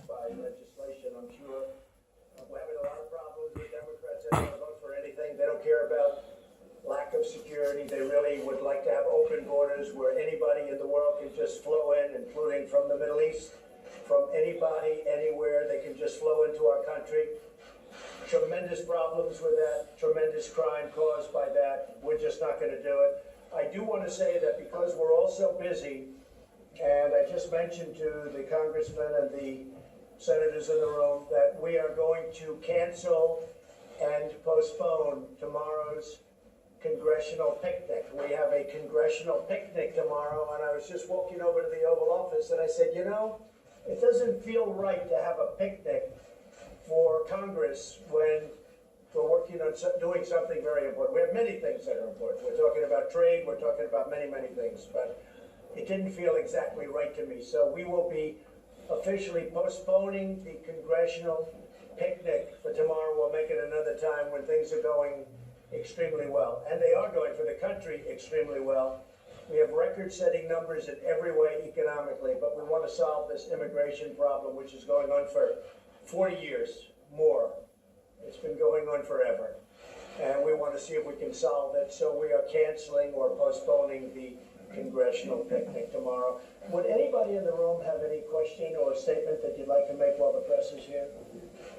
passed by legislation, I'm sure. We're having a lot of problems with Democrats that don't vote for anything. They don't care about lack of security. They really would like to have open borders where anybody in the world can just flow in, including from the Middle East, from anybody, anywhere. They can just flow into our country. Tremendous problems with that, tremendous crime caused by that. We're just not going to do it. I do want to say that because we're all so busy, and I just mentioned to the congressmen and the senators in the room that we are going to cancel and postpone tomorrow's congressional picnic. We have a congressional picnic tomorrow, and I was just walking over to the Oval Office and I said, you know, it doesn't feel right to have a picnic for Congress when we're working on doing something very important. We have many things that are important. We're talking about trade, we're talking about many, many things, but it didn't feel exactly right to me. So we will be officially postponing the congressional picnic for tomorrow. We'll make it another time when things are going extremely well. And they are going for the country extremely well. We have record-setting numbers in every way economically, but we want to solve this immigration problem, which is going on for 40 years, more. It's been going on forever. And we want to see if we can solve it. So we are canceling or postponing the congressional picnic tomorrow. Would anybody in the room have any question or statement that you'd like to make while the press is here?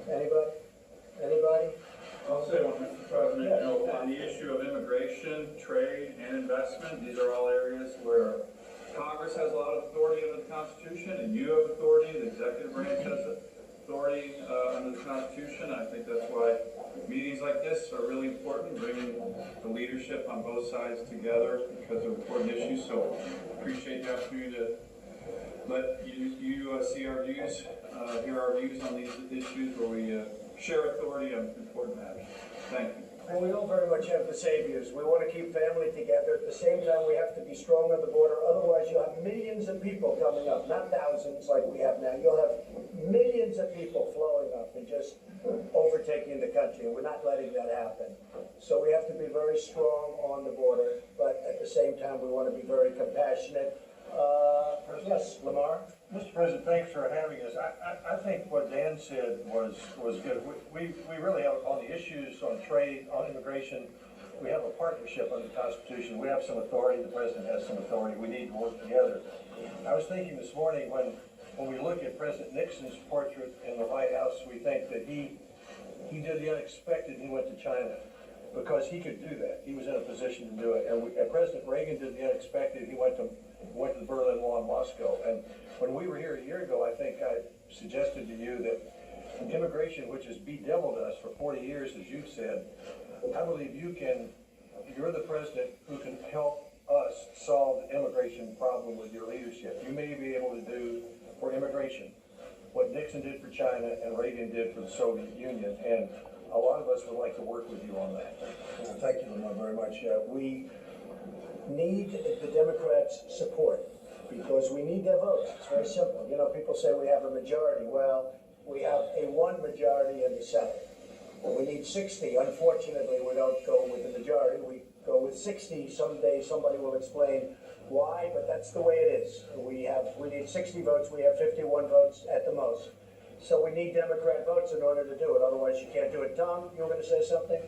Anybody? Anybody? I'll say one, Mr. President, you know, on the issue of immigration, trade, and investment, these are all areas where Congress has a lot of authority under the Constitution, and you have authority, the executive branch has authority under the Constitution. I think that's why meetings like this are really important, bringing the leadership on both sides together because of important issues. So appreciate the opportunity to let you see our views, hear our views on these issues where we share authority on important matters. Thank you. And we all very much have the same views. We want to keep family together. At the same time, we have to be strong on the border. Otherwise, you'll have millions of people coming up, not thousands like we have now. You'll have millions of people flowing up and just overtaking the country. And we're not letting that happen. So we have to be very strong on the border. But at the same time, we want to be very compassionate. Yes, Lamar? Mr. President, thanks for having us. I think what Dan said was good. We really have, on the issues on trade, on immigration, we have a partnership under the Constitution. We have some authority. The President has some authority. We need to work together. I was thinking this morning when we look at President Nixon's portrait in the White House, we think that he did the unexpected. He went to China because he could do that. He was in a position to do it. And President Reagan did the unexpected. He went to the Berlin Wall in Moscow. And when we were here a year ago, I think I suggested to you that immigration, which has bedeviled us for 40 years, as you've said, I believe you're the president who can help us solve the immigration problem with your leadership. You may be able to do for immigration what Nixon did for China and Reagan did for the Soviet Union. And a lot of us would like to work with you on that. Well, thank you, Lamar, very much. We need the Democrats' support because we need their votes. It's very simple. You know, people say we have a majority. Well, we have a one majority in the Senate. We need 60. Unfortunately, we don't go with the majority. We go with 60. Someday somebody will explain why, but that's the way it is. We need 60 votes. We have 51 votes at the most. So we need Democrat votes in order to do it. Otherwise, you can't do it. Tom, you were going to say something?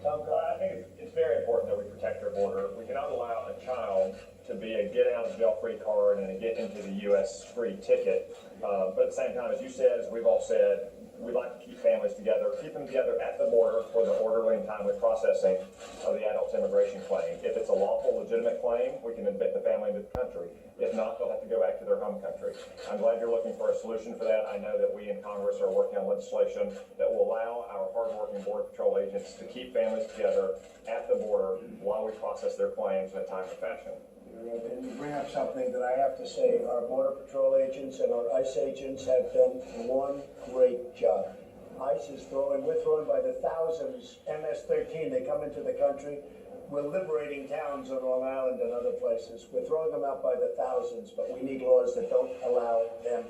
Tom? I think it's very important that we protect our border. We cannot allow a child to be a get out of jail free card and a get into the U.S. free ticket. But at the same time, as you said, as we've all said, we like to keep families together, keep them together at the border for the orderly and timely processing of the adult's immigration claim. If it's a lawful, legitimate claim, we can admit the family into the country. If not, they'll have to go back to their home country. I'm glad you're looking for a solution for that. I know that we in Congress are working on legislation that will allow our hardworking Border Patrol agents to keep families together at the border while we process their claims in a timely fashion. And you bring up something that I have to say. Our Border Patrol agents and our ICE agents have done one great job. ICE is we're throwing by the thousands. MS-13, they come into the country. We're liberating towns on Long Island and other places. We're throwing them out by the thousands, but we need laws that don't allow them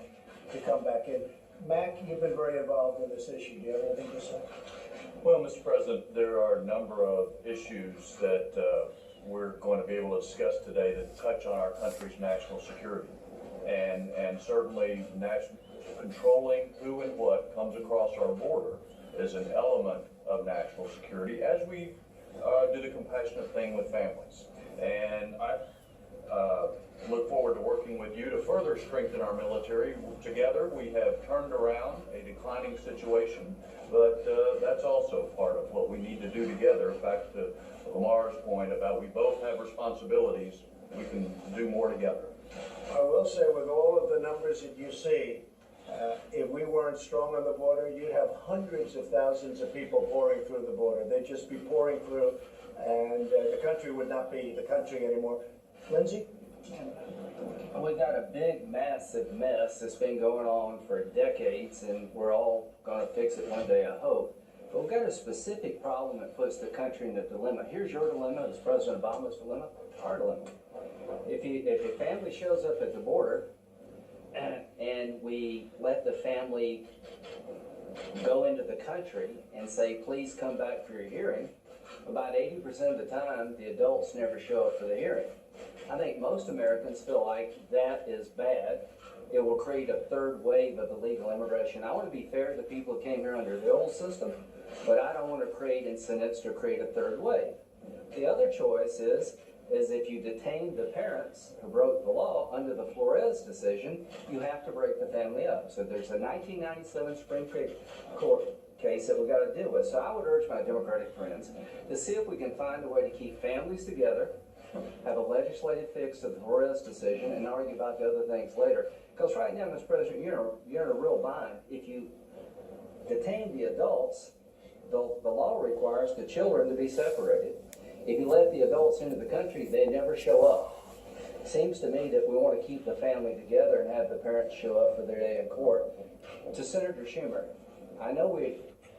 to come back in. Mac, you've been very involved in this issue. Do you have anything to say? Well, Mr. President, there are a number of issues that we're going to be able to discuss today that touch on our country's national security. And certainly controlling who and what comes across our border is an element of national security, as we do the compassionate thing with families. And I look forward to working with you to further strengthen our military. Together, we have turned around a declining situation, but that's also part of what we need to do together. Back to Lamar's point about we both have responsibilities, we can do more together. I will say, with all of the numbers that you see, if we weren't strong on the border, you'd have hundreds of thousands of people pouring through the border. They'd just be pouring through, and the country would not be the country anymore. Lindsay? We've got a big, massive mess that's been going on for decades, and we're all going to fix it one day, I hope. But we've got a specific problem that puts the country in a dilemma. Here's your dilemma, it's President Obama's dilemma, our dilemma. If a family shows up at the border and we let the family go into the country and say, please come back for your hearing, about 80% of the time, the adults never show up for the hearing. I think most Americans feel like that is bad. It will create a third wave of illegal immigration. I want to be fair to the people who came here under the old system, but I don't want to create incentives to create a third wave. The other choice is if you detain the parents who broke the law under the Flores decision, you have to break the family up. So there's a 1997 Supreme Court case that we've got to deal with. So I would urge my Democratic friends to see if we can find a way to keep families together, have a legislative fix to the Flores decision, and argue about the other things later. Because right now, Mr. President, you're in a real bind. If you detain the adults, the law requires the children to be separated. If you let the adults into the country, they never show up. Seems to me that we want to keep the family together and have the parents show up for their day in court. To Senator Schumer, I know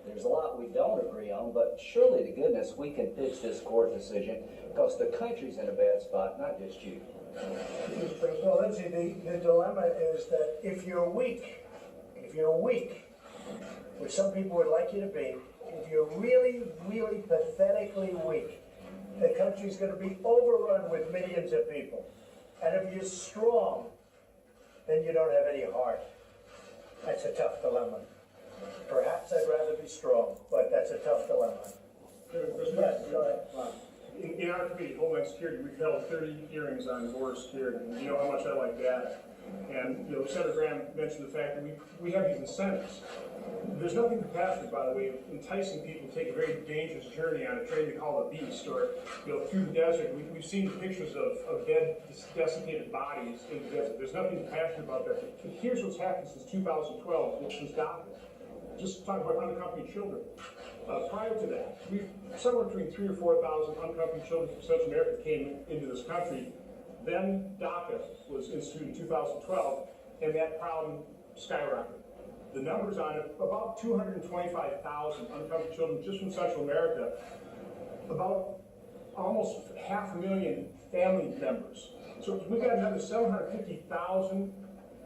there's a lot we don't agree on, but surely to goodness we can fix this court decision because the country's in a bad spot, not just you. Well, Lindsay, the dilemma is that if you're weak, which some people would like you to be, if you're really, really pathetically weak, the country's going to be overrun with millions of people. And if you're strong, then you don't have any heart. That's a tough dilemma. Perhaps I'd rather be strong, but that's a tough dilemma. Yes, go ahead. In our committee, Homeland Security, we've held 30 hearings on border security, and you know how much I like that. And, Senator Graham mentioned the fact that we have these incentives. There's nothing compassionate, by the way, of enticing people to take a very dangerous journey on a train they call a beast, or, through the desert. We've seen pictures of dead, desiccated bodies in the desert. There's nothing compassionate about that. But here's what's happened since 2012, which was DACA. Just talking about unaccompanied children. Prior to that, somewhere between 3,000 or 4,000 unaccompanied children from Central America came into this country. Then DACA was instituted in 2012, and that problem skyrocketed. The numbers on it, about 225,000 unaccompanied children just from Central America, about almost 500,000 family members. So we've got another 750,000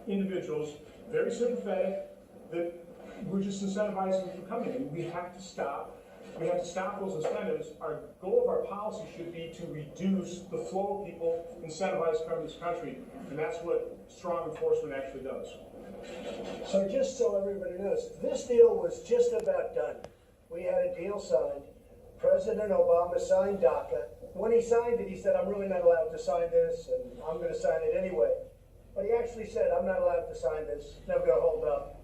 individuals, very sympathetic, that we're just incentivizing from coming, and we have to stop. We have to stop those incentives. Our goal of our policy should be to reduce the flow of people incentivized to come to this country, and that's what strong enforcement actually does. So just so everybody knows, this deal was just about done. We had a deal signed. President Obama signed DACA. When he signed it, he said, I'm really not allowed to sign this, and I'm going to sign it anyway. But he actually said, I'm not allowed to sign this. It's never going to hold up.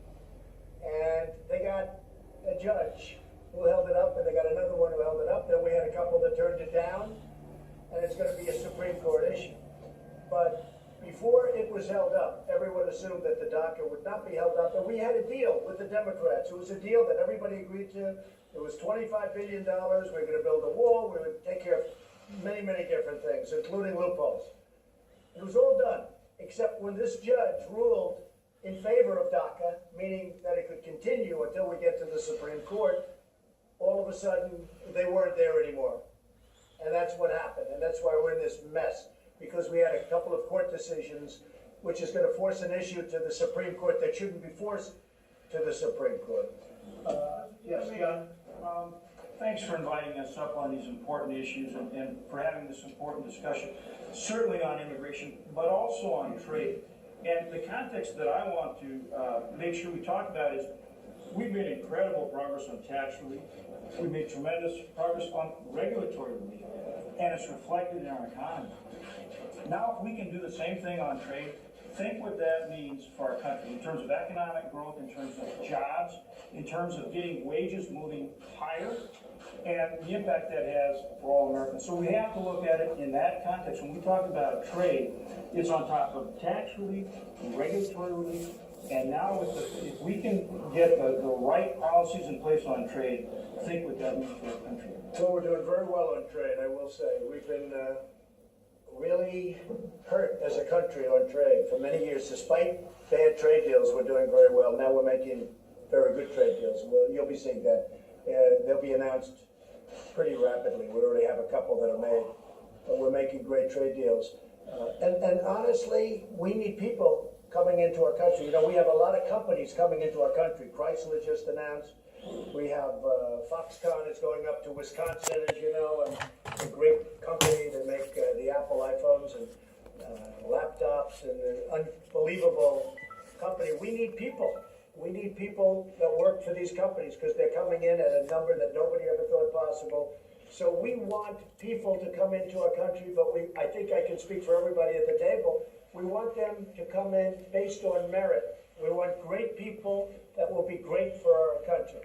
And they got a judge who held it up, and they got another one who held it up. Then we had a couple that turned it down, and it's going to be a Supreme Court issue. But before it was held up, everyone assumed that the DACA would not be held up, and we had a deal with the Democrats. It was a deal that everybody agreed to. It was $25 billion. We were going to build a wall. We would take care of many, many different things, including loopholes. It was all done, except when this judge ruled in favor of DACA, meaning that it could continue until we get to the Supreme Court, all of a sudden they weren't there anymore. And that's what happened, and that's why we're in this mess, because we had a couple of court decisions which is going to force an issue to the Supreme Court that shouldn't be forced to the Supreme Court. Yes, John? Thanks for inviting us up on these important issues and for having this important discussion, certainly on immigration, but also on trade. And the context that I want to make sure we talk about is we've made incredible progress on tax relief. We've made tremendous progress on regulatory relief, and it's reflected in our economy. Now, if we can do the same thing on trade, think what that means for our country in terms of economic growth, in terms of jobs, in terms of getting wages moving higher, and the impact that has for all Americans. So we have to look at it in that context. When we talk about trade, it's on top of tax relief, regulatory relief, and now if we can get the right policies in place on trade, think what that means for our country. Well, we're doing very well on trade, I will say. We've been really hurt as a country on trade for many years. Despite bad trade deals, we're doing very well. Now we're making very good trade deals. Well, you'll be seeing that. They'll be announced pretty rapidly. We already have a couple that are made, but we're making great trade deals. And honestly, we need people coming into our country. You know, we have a lot of companies coming into our country. Chrysler just announced. We have Foxconn is going up to Wisconsin, as you know, and a great company that make the Apple iPhones and laptops, and an unbelievable company. We need people. We need people that work for these companies because they're coming in at a number that nobody ever thought possible. So we want people to come into our country, but I think I can speak for everybody at the table. We want them to come in based on merit. We want great people that will be great for our country.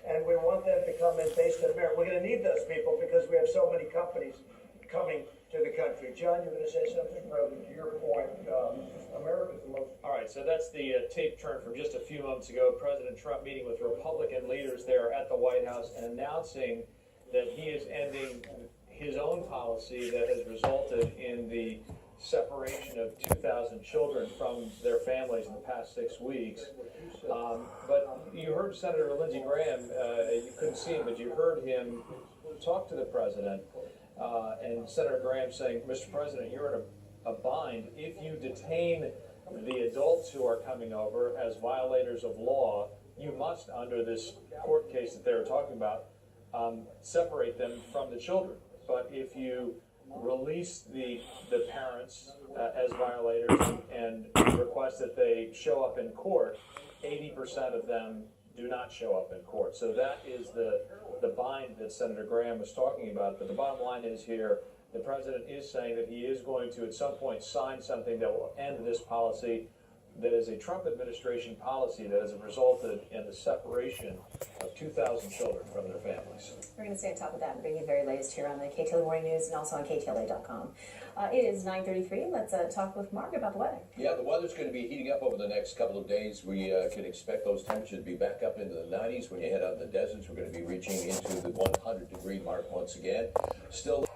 And we want them to come in based on merit. We're going to need those people because we have so many companies coming to the country. John, you're going to say something? President, to your point, America's the most. All right, so that's the tape turn from just a few moments ago. President Trump meeting with Republican leaders there at the White House and announcing that he is ending his own policy that has resulted in the separation of 2,000 children from their families in the past 6 weeks. But you heard Senator Lindsey Graham, you couldn't see him, but you heard him talk to the president, and Senator Graham saying, Mr. President, you're in a bind. If you detain the adults who are coming over as violators of law, you must, under this court case that they were talking about, separate them from the children. But if you release the parents as violators and request that they show up in court, 80% of them do not show up in court. So that is the bind that Senator Graham was talking about. But the bottom line is here, the president is saying that he is going to at some point sign something that will end this policy that is a Trump administration policy that has resulted in the separation of 2,000 children from their families. We're going to stay on top of that and bring you the very latest here on the KTLA Morning News and also on KTLA.com. It is 9:33. Let's talk with Mark about the weather. Yeah, the weather's going to be heating up over the next couple of days. We can expect those temperatures to be back up into the 90s. When you head out in the deserts, we're going to be reaching into the 100-degree mark once again. Still. Get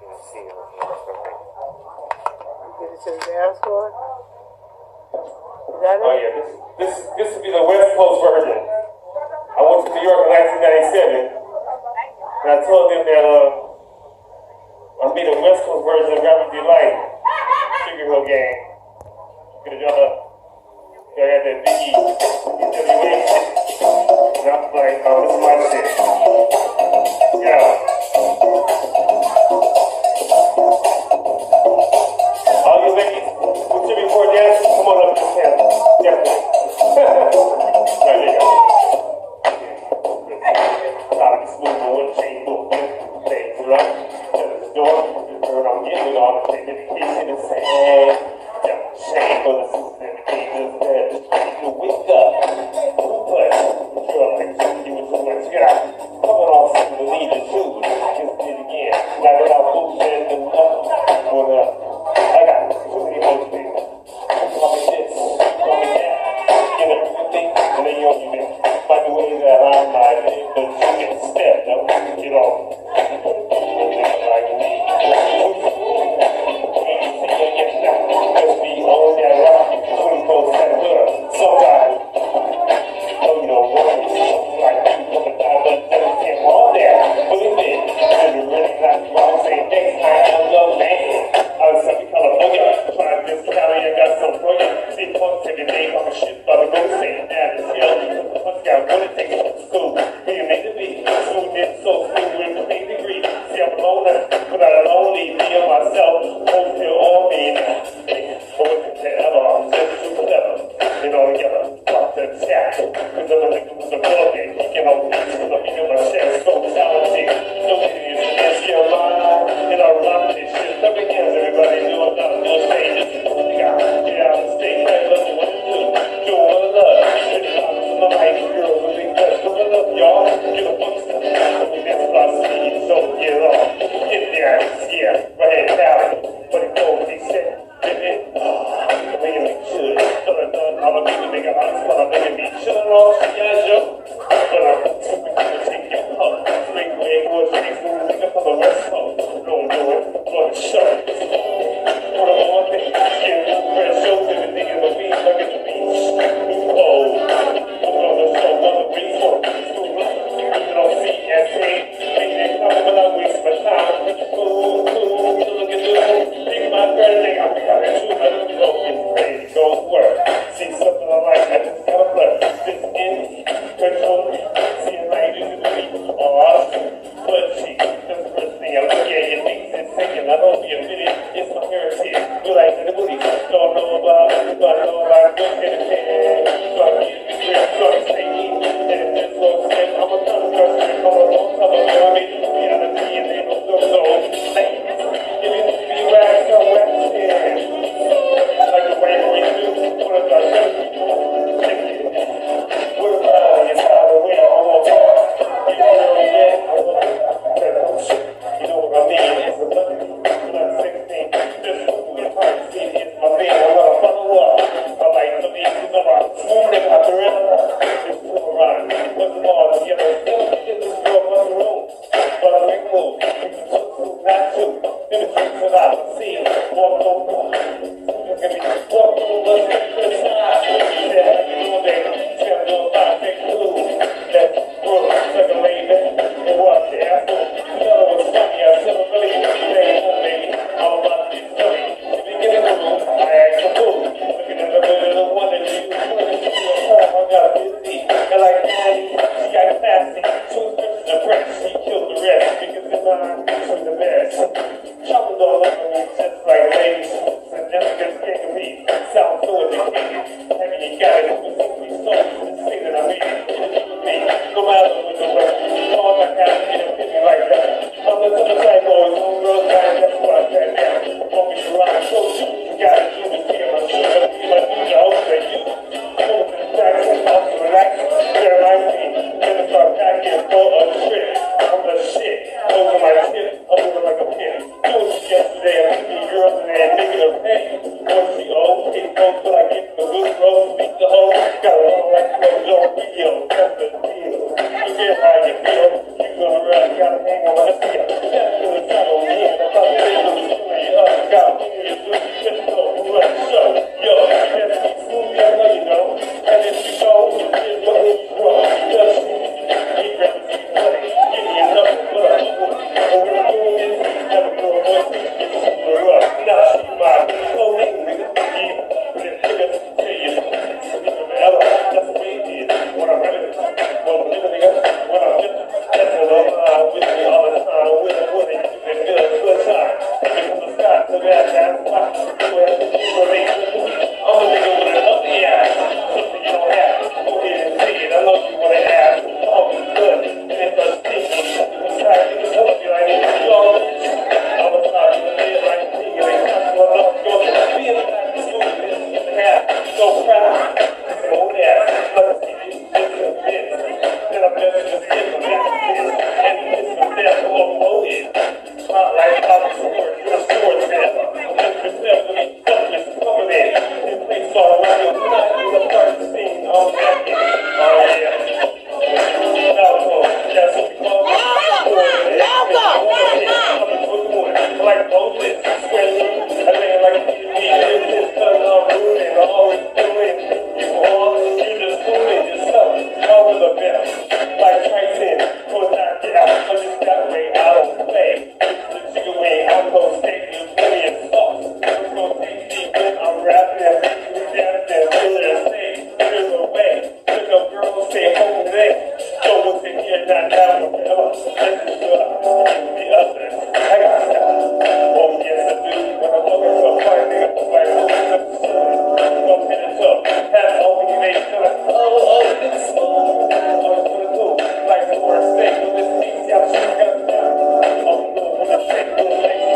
it to the dashboard. Is that it? Oh yeah, this would be the West Coast version. I went to New York in 1997, and I told them that I'll be the West Coast version of Rapid Delight, Sugar Hill Gang. Cause y'all got that Biggie, NWA shit, and I was like, oh, this is my shit. Yeah. All you ladies who should be for dancing, come on up to this camp. Definitely. Right there. I'll be smooth on one chain, little things, right? To the door, turn on getting it all, take the kitchen and say, hey, shame for the sister and the king, just wake up. But, you're like, you were too much, yeah. your girl, you gonna run, gotta hang on my feet. That's the trouble, me and the brother, they don't do you up, got me, you do, just go, run, show. Yo, just be smooth, I know you know. And if you go, here's what it wrong. Just be ready to be funny. Give me enough blood. And when I'm doing this, have a girl voice, get the super up. Now she my whole name, nigga. Yeah, but if nigga say you, ever, that's the way it is. When I'm ready, well, nigga, when I'm just testing on with me all the time, with a woman, and good time. Because the sky to that, that's why. I'm a nigga with an ugly ass. Something you don't have. Go ahead and say it. I know you want to ask. All be good. And if I think I'm trying to tell you I need to go. I'm a sorry to live like me. You ain't got to love go. Be a black smooth. This half. So proud. So that. Let's see you. It's a bit. Then I bet you just get some back. And it's some death. Oh, it. Spotlight. Pop the sword. Your sword, man. Just yourself to be fucking covered in. This place all around your tonight. You're the first scene. Oh, yeah. Oh, yeah. Now, that's what we call it. Like Moses, sweating, I mean, like this cause I'm rude and always doing. You all, you just fooling yourself. Over the best. Like Tyson, pull knock it out. I just got way out of play. The chicken wing, I'm gonna steak you, plenty of sauce. I'm gonna take deep when I'm rapping. Dancing, really a stage. There's a way. Look up girls, say home day. So we'll take care not down forever. This is good. The others. I got style. Oh, yes, I do. When I walk into a party, nigga, I'm like, oh, that's the sun. Don't hit it up. Have it open, you make sure. Oh, it's smooth. Oh, it's what it do. Like the word steak. With this piece, y'all should got it down. Oh, no, when I shake, when I make it,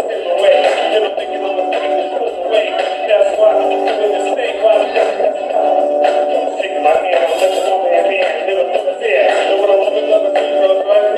step away. You don't think you're gonna take this put away. That's why when you stay, why you got that style. I'm shaking my hand, I'm looking over and man, never put it there. So when I'm looking up at you,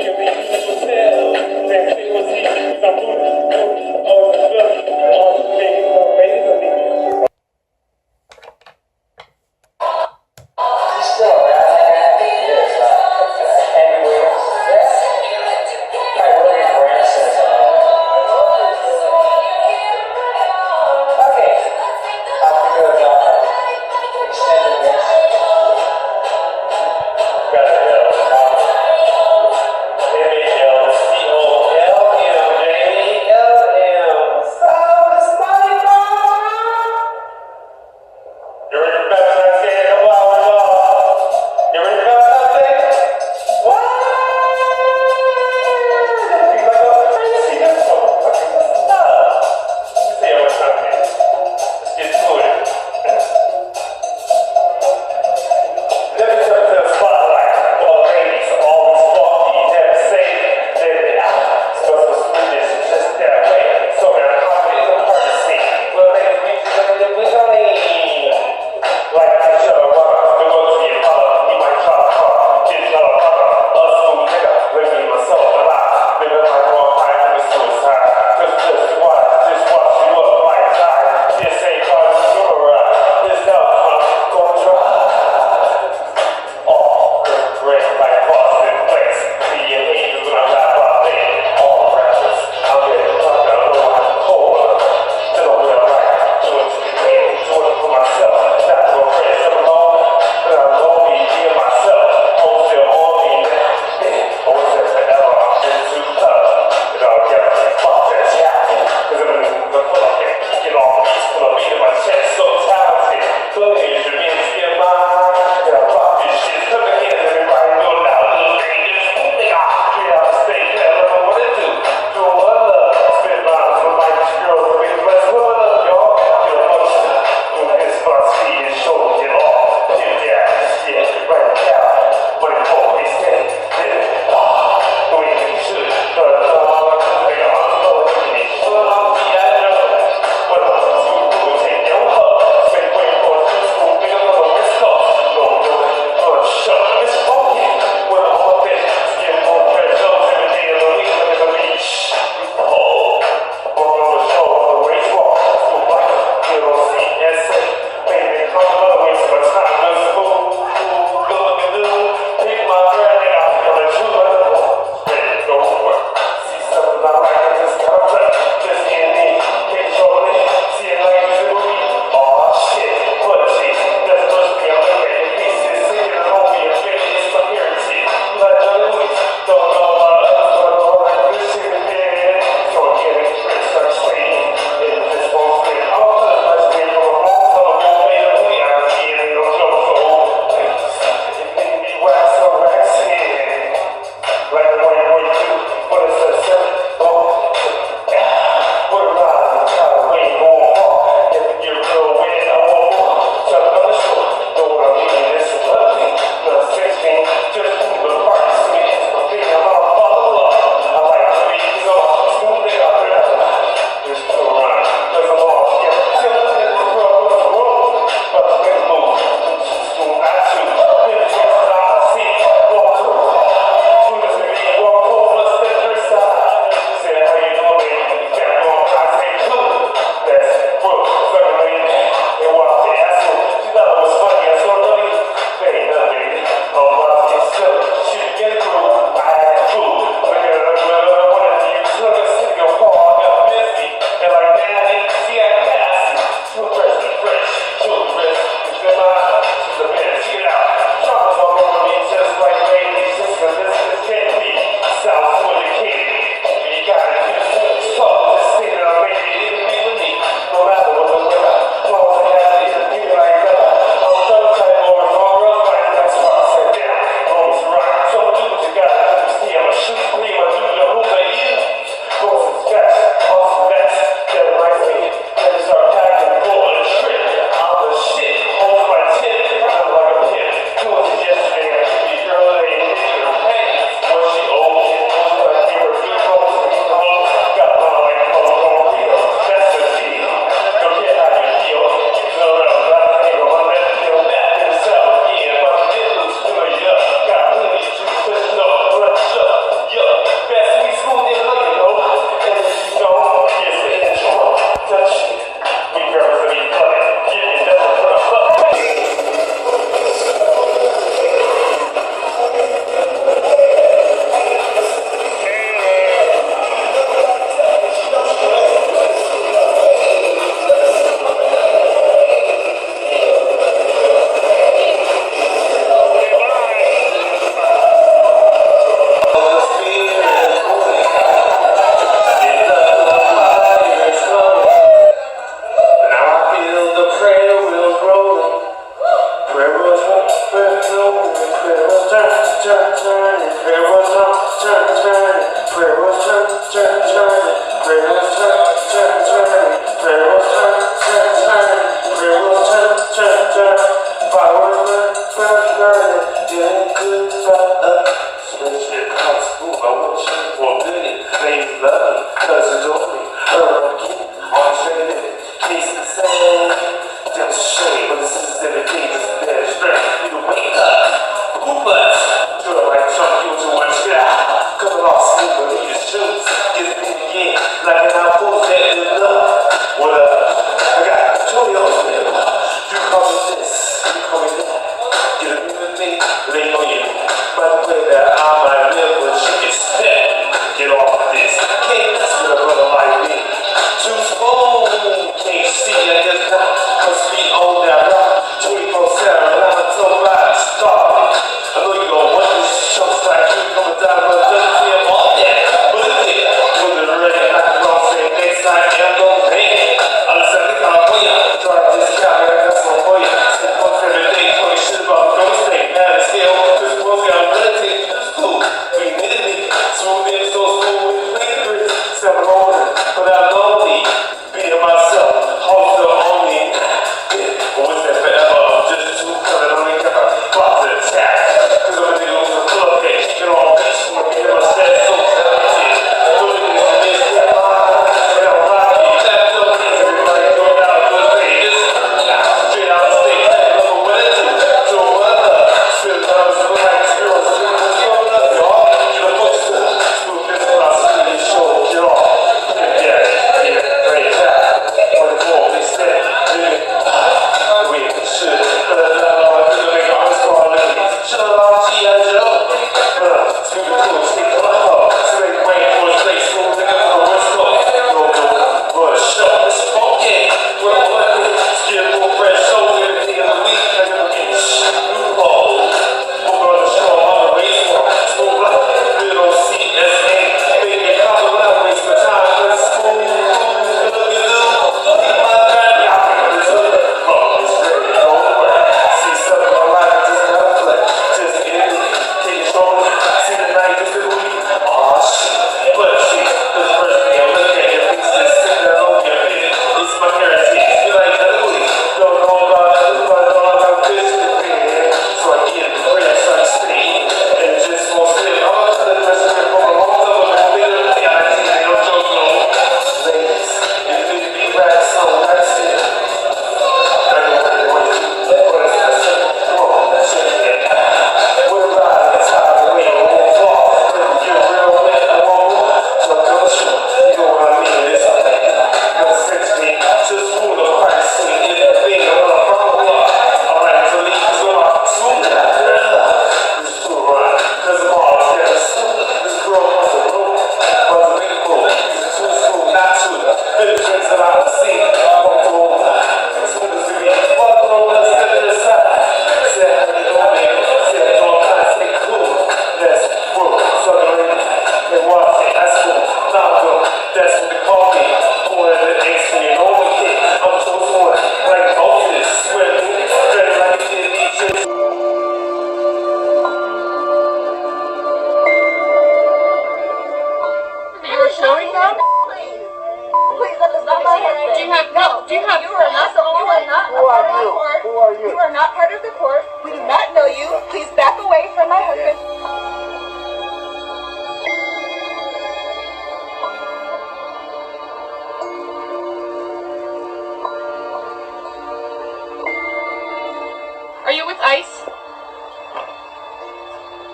Are you with ICE?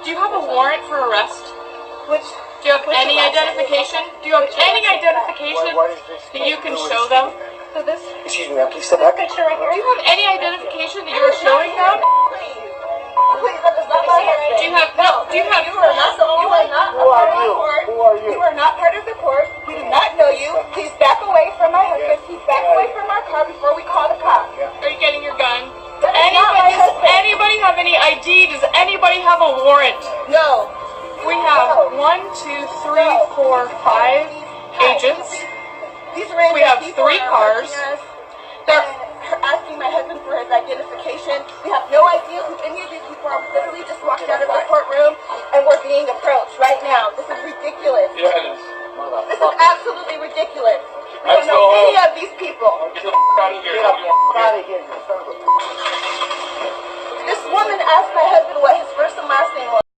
Do you have a warrant for arrest? Do you have any identification? Do you have any identification that you can show them? So this. Excuse me, ma'am, please step back. Picture right here. Do you have any identification that you are showing them? Please, that is not my husband. Do you have no? Do you have? You are not Who are you? Who are you? You are not part of the court. We do not know you. Please back away from my husband. Please back away from our car before we call the cops. Are you getting your gun? Does anybody have any ID? Does anybody have a warrant? No. We have 1, 2, 3, 4, 5 agents. We have 3 cars. They're asking my husband for his identification. We have no idea who any of these people are. We literally just walked out of the courtroom and we're being approached right now. This is ridiculous. This is absolutely ridiculous. We don't know any of these people. Get the f*** out of here. Get the f*** out of here, you son of a